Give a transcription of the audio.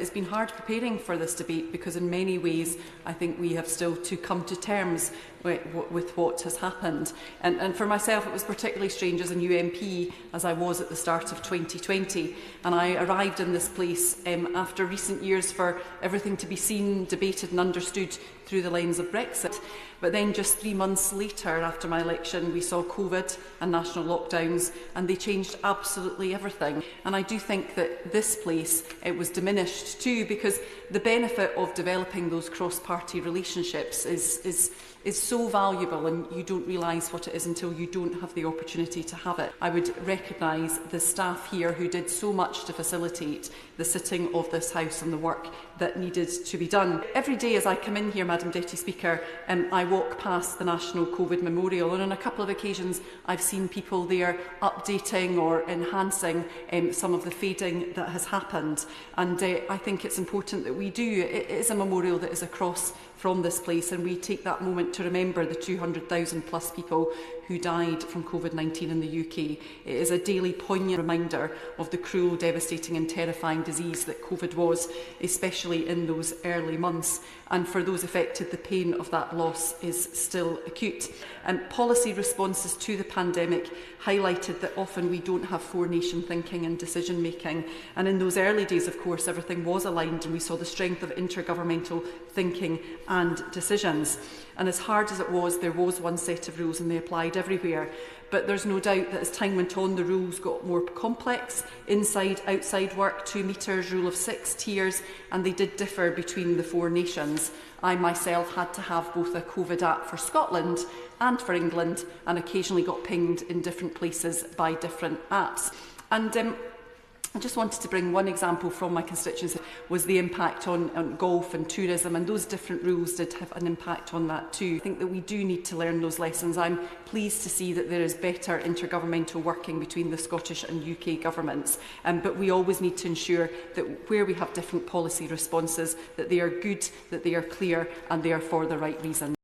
has been hard preparing for this debate because in many ways I think we have still to come to terms with what has happened. And for myself it was particularly strange as a new MP, as I was at the start of 2020, and I arrived in this place after recent years for everything to be seen, debated and understood through the lens of Brexit. But then just 3 months later, after my election, we saw COVID and national lockdowns, and they changed absolutely everything. And I do think that this place, it was diminished too, because the benefit of developing those cross-party relationships is so valuable, and you don't realise what it is until you don't have the opportunity to have it. I would recognise the staff here who did so much to facilitate the sitting of this House and the work that needed to be done. Every day as I come in here, Madam Deputy Speaker, I walk past the National COVID Memorial, and on a couple of occasions I've seen people there updating or enhancing some of the fading that has happened. And I think it's important that we do. It is a memorial that is across from this place, and we take that moment to remember the 200,000 plus people who died from COVID-19 in the UK. It is a daily poignant reminder of the cruel, devastating and terrifying disease that COVID was, especially in those early months. And for those affected, the pain of that loss is still acute. And policy responses to the pandemic highlighted that often we don't have four-nation thinking and decision-making. And in those early days, of course, everything was aligned, and we saw the strength of intergovernmental thinking and decisions. And as hard as it was, there was one set of rules and they applied everywhere. But there's no doubt that as time went on, the rules got more complex. Inside, outside work, 2 metres, rule of 6 tiers, and they did differ between the four nations. I myself had to have both a COVID app for Scotland and for England, and occasionally got pinged in different places by different apps. And I just wanted to bring one example from my constituency, was the impact on golf and tourism, and those different rules did have an impact on that too. I think that we do need to learn those lessons. I'm pleased to see that there is better intergovernmental working between the Scottish and UK governments, but we always need to ensure that where we have different policy responses, that they are good, that they are clear and they are for the right reason.